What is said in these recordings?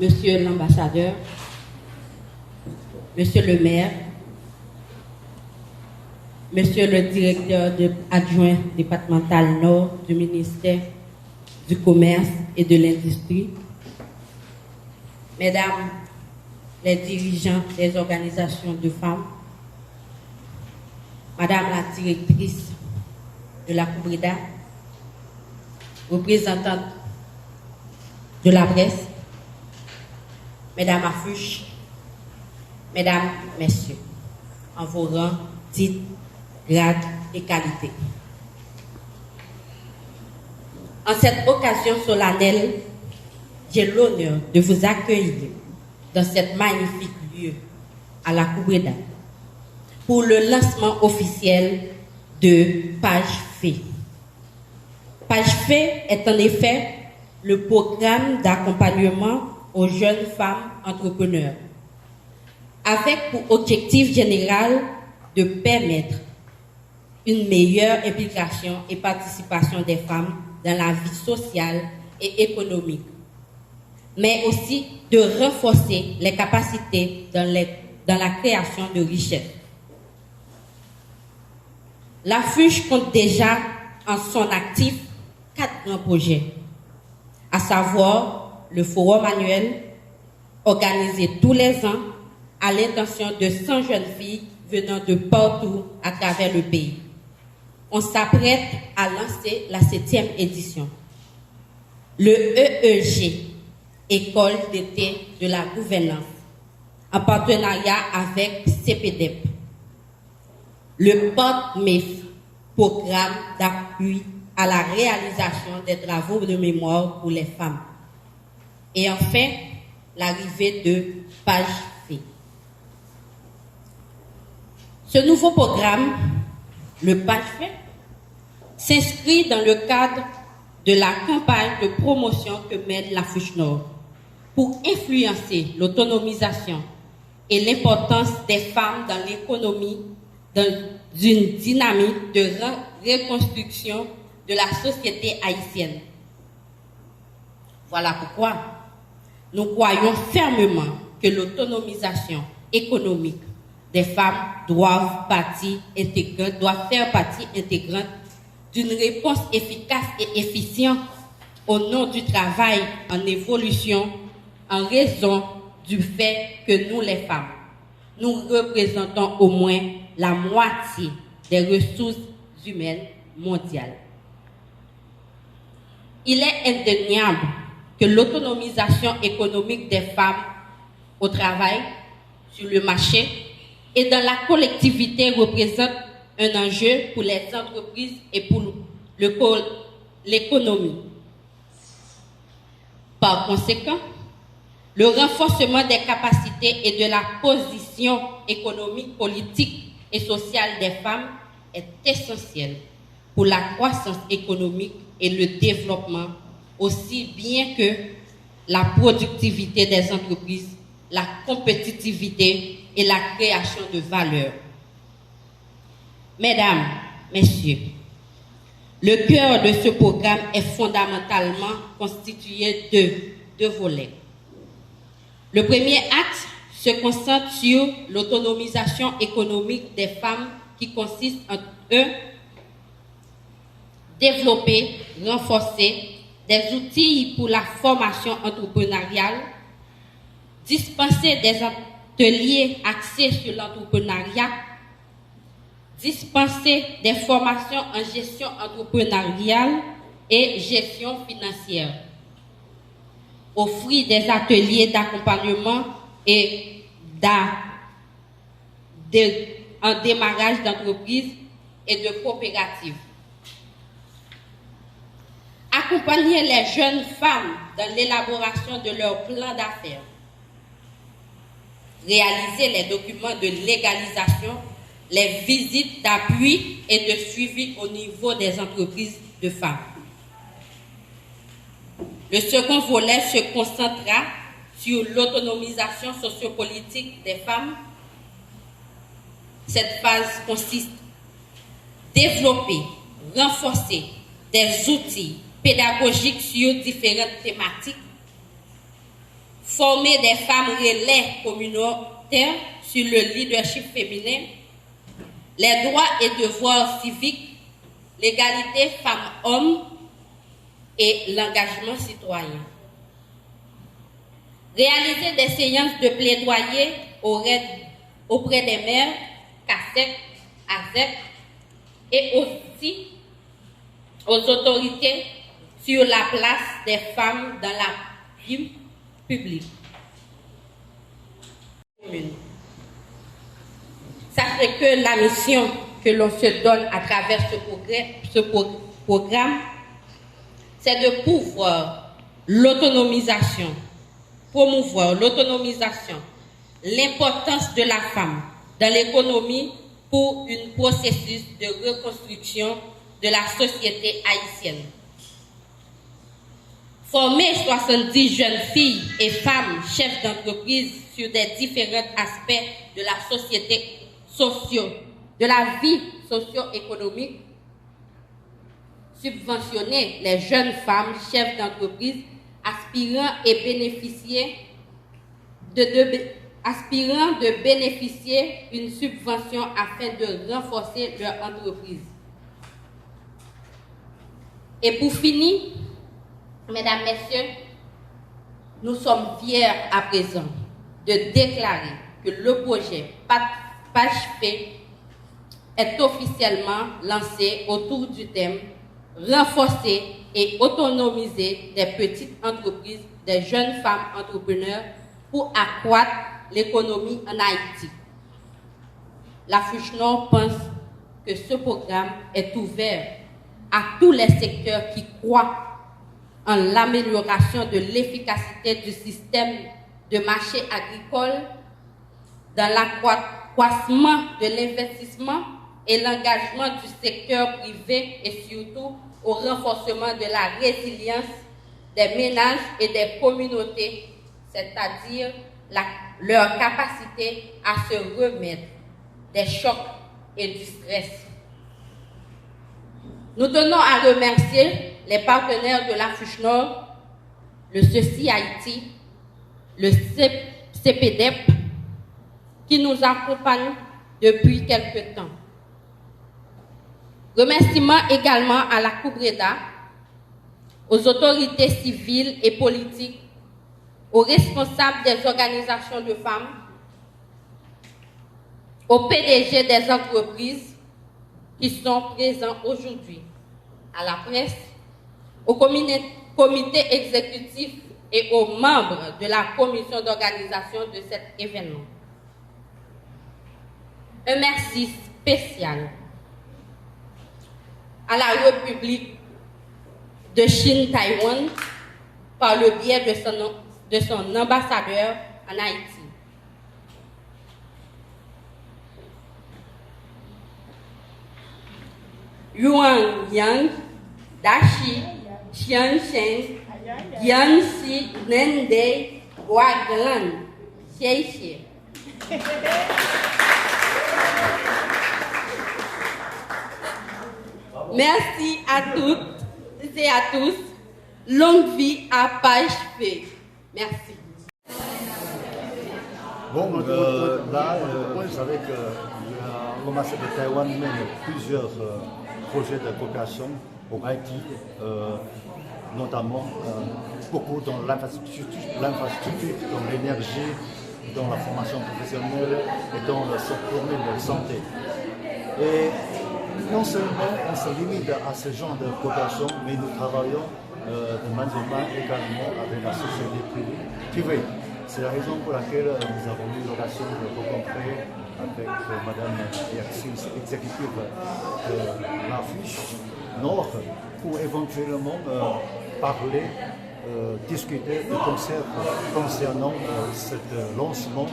Monsieur l'ambassadeur, Monsieur le maire, Monsieur le directeur adjoint départemental Nord du ministère du Commerce et de l'Industrie, Mesdames les dirigeants des organisations de femmes, Madame la directrice de la Coubreda, représentante de la presse, Mesdames Affuches, Mesdames, Messieurs, en vos rangs, titres, grades et qualités. En cette occasion solennelle, j'ai l'honneur de vous accueillir dans cet magnifique lieu à la Coubreda pour le lancement officiel de Page Fait. Page Fait est en effet le programme d'accompagnement aux jeunes femmes entrepreneurs, avec pour objectif général de permettre une meilleure implication et participation des femmes dans la vie sociale et économique, mais aussi de renforcer les capacités dans la création de richesses. L'Affuche compte déjà en son actif 4 grands projets, à savoir le forum annuel organisé tous les ans à l'intention de 100 jeunes filles venant de partout à travers le pays. On s'apprête à lancer la 7e édition. Le EEG, École d'été de la gouvernance, en partenariat avec CPDEP. Le PODMEF, Programme d'appui à la réalisation des travaux de mémoire pour les femmes. Et enfin, l'arrivée de Page Fait. Ce nouveau programme, le Page Fait, s'inscrit dans le cadre de la campagne de promotion que mène l'Affuche Nord pour influencer l'autonomisation et l'importance des femmes dans l'économie dans une dynamique de reconstruction de la société haïtienne. Voilà pourquoi nous croyons fermement que l'autonomisation économique des femmes doit faire partie intégrante d'une réponse efficace et efficiente au nom du travail en évolution en raison du fait que nous, les femmes, nous représentons au moins la moitié des ressources humaines mondiales. Il est indéniable que l'autonomisation économique des femmes au travail, sur le marché et dans la collectivité représente un enjeu pour les entreprises et pour l'économie. Par conséquent, le renforcement des capacités et de la position économique, politique et sociale des femmes est essentiel pour la croissance économique et le développement, aussi bien que la productivité des entreprises, la compétitivité et la création de valeur. Mesdames, Messieurs, le cœur de ce programme est fondamentalement constitué de 2 volets. Le premier axe se concentre sur l'autonomisation économique des femmes qui consiste en développer, renforcer des outils pour la formation entrepreneuriale, dispenser des ateliers axés sur l'entrepreneuriat, dispenser des formations en gestion entrepreneuriale et gestion financière, offrir des ateliers d'accompagnement et en démarrage d'entreprises et de coopératives. Accompagner les jeunes femmes dans l'élaboration de leur plan d'affaires. Réaliser les documents de légalisation, les visites d'appui et de suivi au niveau des entreprises de femmes. Le second volet se concentrera sur l'autonomisation sociopolitique des femmes. Cette phase consiste à développer, renforcer des outils pédagogiques sur différentes thématiques, former des femmes relais communautaires sur le leadership féminin, les droits et devoirs civiques, l'égalité femmes-hommes et l'engagement citoyen. Réaliser des séances de plaidoyer auprès des maires, CASEC, ASEC et aussi aux autorités sur la place des femmes dans la vie publique. Sachez que la mission que l'on se donne à travers ce programme, c'est de promouvoir l'autonomisation, l'importance de la femme dans l'économie pour un processus de reconstruction de la société haïtienne. Former 70 jeunes filles et femmes chefs d'entreprise sur des différents aspects de la société de la vie socio-économique, subventionner les jeunes femmes chefs d'entreprise aspirant de bénéficier d'une subvention afin de renforcer leur entreprise. Et pour finir, mesdames, messieurs, nous sommes fiers à présent de déclarer que le projet PAGEFE est officiellement lancé autour du thème « Renforcer et autonomiser des petites entreprises, des jeunes femmes entrepreneurs pour accroître l'économie en Haïti ». La FUJNOR pense que ce programme est ouvert à tous les secteurs qui croient en l'amélioration de l'efficacité du système de marché agricole, dans l'accroissement de l'investissement et l'engagement du secteur privé et surtout au renforcement de la résilience des ménages et des communautés, c'est-à-dire leur capacité à se remettre des chocs et du stress. Nous tenons à remercier les partenaires de la FUJNOR, le CECI Haïti, le CPDEP, qui nous accompagnent depuis quelque temps. Remerciements également à la COUBREDA, aux autorités civiles et politiques, aux responsables des organisations de femmes, aux PDG des entreprises qui sont présents aujourd'hui, à la presse, au comité exécutif et aux membres de la commission d'organisation de cet événement. Un merci spécial à la République de Chine-Taïwan par le biais de son ambassadeur en Haïti. Yuan Yang, Dashi, Xiansheng, Yanxi, Nende, Guaglan, Xie. Merci à toutes et à tous. Longue vie à PAGEFE. Merci. Bon, là, vous savez que l'ambassade de Taïwan mène plusieurs projets de coopération au Haïti, notamment beaucoup dans l'infrastructure, dans l'énergie, dans la formation professionnelle et dans le domaine de santé. Et non seulement on se limite à ce genre de coopération, mais nous travaillons de main en main également avec la société privée. C'est la raison pour laquelle nous avons eu l'occasion de rencontrer avec Madame Yaxis, exécutive de la FUJNOR, pour éventuellement parler, discuter de concepts concernant ce lancement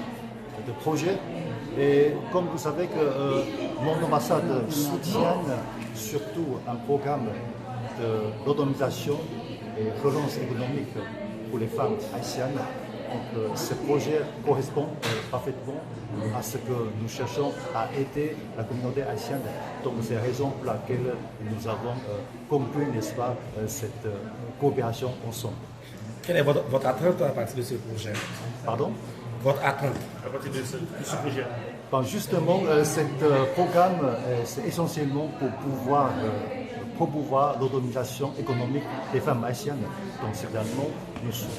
de projet. Et comme vous savez que mon ambassade soutient surtout un programme de l'autonomisation et relance économique pour les femmes haïtiennes. Donc, ce projet correspond parfaitement à ce que nous cherchons à aider la communauté haïtienne. Donc c'est la raison pour laquelle nous avons conclu, n'est-ce pas, cette coopération ensemble. Quelle est votre attente à partir de ce projet? Pardon? Votre attente à partir de ce projet? Bon, justement, ce programme, c'est essentiellement pour pouvoir promouvoir l'autonomisation économique des femmes haïtiennes. Donc, certainement,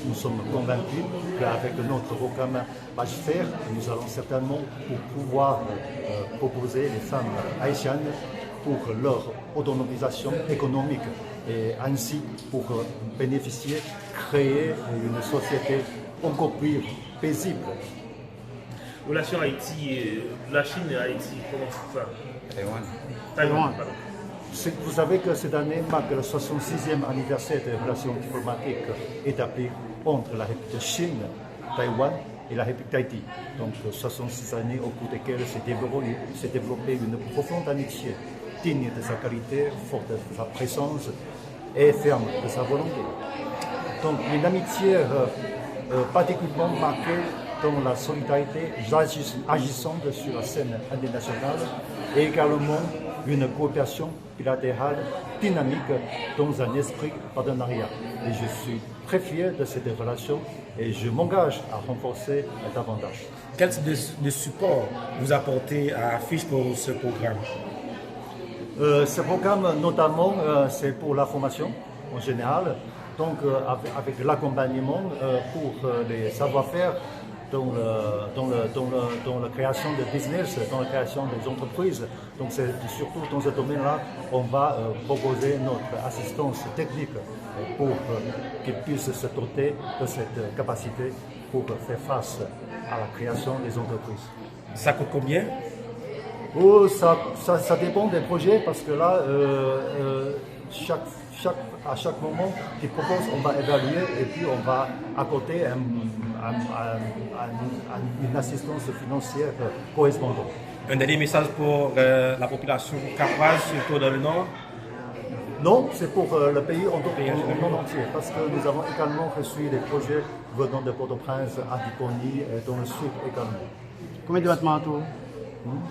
nous sommes convaincus qu'avec notre programme Pagefer, nous allons certainement pouvoir proposer les femmes haïtiennes pour leur autonomisation économique et ainsi pour bénéficier, créer une société encore plus paisible. Relation Haïti, la Chine et Haïti, comment ça? Taïwan. Pardon. Vous savez que cette année marque le 66e anniversaire des relations diplomatiques établies entre la République de Chine, Taïwan et la République d'Haïti. Donc 66 années au cours desquelles s'est développée une profonde amitié, digne de sa qualité, forte de sa présence et ferme de sa volonté. Donc une amitié particulièrement marquée dans la solidarité agissante sur la scène internationale et également une coopération bilatérale dynamique dans un esprit partenariat. Et je suis très fier de cette relation et je m'engage à renforcer davantage. Quel type de support vous apportez à Fiche pour ce programme? Ce programme, notamment, c'est pour la formation en général, donc avec l'accompagnement pour les savoir-faire dans la création de business, dans la création des entreprises. Donc c'est surtout dans ce domaine-là, on va proposer notre assistance technique pour qu'ils puissent se doter de cette capacité pour faire face à la création des entreprises. Ça coûte combien? Oh, ça dépend des projets parce que là, à chaque moment qu'ils proposent, on va évaluer et puis on va accorder une assistance financière correspondante. Un dernier message pour la population capoise, surtout dans le nord? Non, c'est pour le pays en entier, parce que nous avons également reçu des projets venant de Port-au-Prince, Antiponie et dans le sud également. Combien de départements en tout?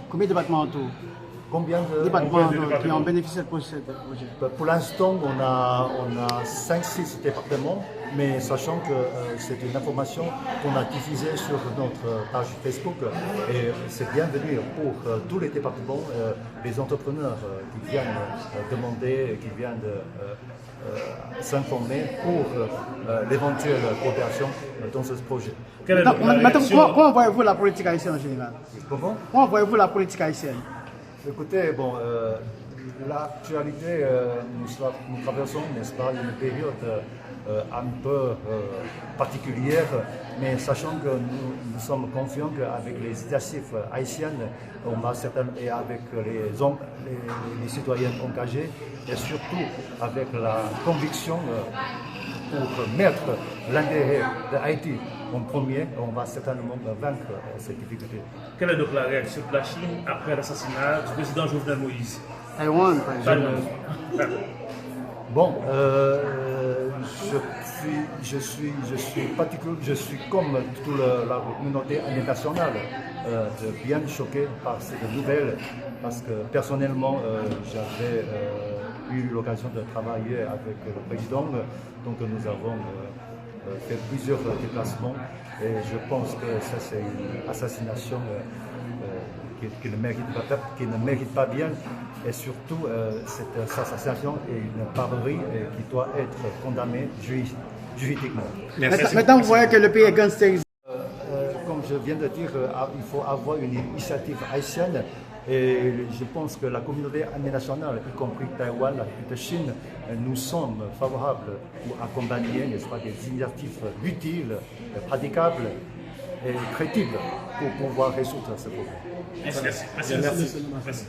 Combien de départements en tout? Combien de Départements qui ont bénéficié de ce projet? Pour l'instant, on a 5-6 départements, mais sachant que c'est une information qu'on a diffusée sur notre page Facebook et c'est bienvenu pour tous les départements, les entrepreneurs qui viennent demander, qui viennent s'informer pour l'éventuelle coopération dans ce projet. Maintenant, comment voyez-vous la politique haïtienne en général? Comment voyez-vous la politique haïtienne? Écoutez, bon, l'actualité, nous traversons, n'est-ce pas, une période un peu particulière, mais sachant que nous sommes confiants qu'avec les initiatives haïtiennes, on va certainement, et avec les citoyens engagés, et surtout avec la conviction pour mettre l'intérêt de Haïti en premier, on va certainement vaincre cette difficulté. Quelle est donc la réaction de la Chine après l'assassinat du président Jovenel Moïse? Taïwan, par exemple. Bon, je suis comme toute la communauté internationale bien choqué par cette nouvelle parce que personnellement j'avais eu l'occasion de travailler avec le président, donc nous avons fait plusieurs déplacements et je pense que ça c'est une assassination qui ne mérite pas bien et surtout cette assassination est une barbarie qui doit être condamnée juridiquement. Maintenant vous voyez que le pays est gangsterisé. Comme je viens de dire, il faut avoir une initiative haïtienne et je pense que la communauté internationale, y compris Taïwan, la République de Chine, nous sommes favorables pour accompagner, n'est-ce pas, des initiatives utiles, praticables et crédibles pour pouvoir résoudre ce problème. Merci.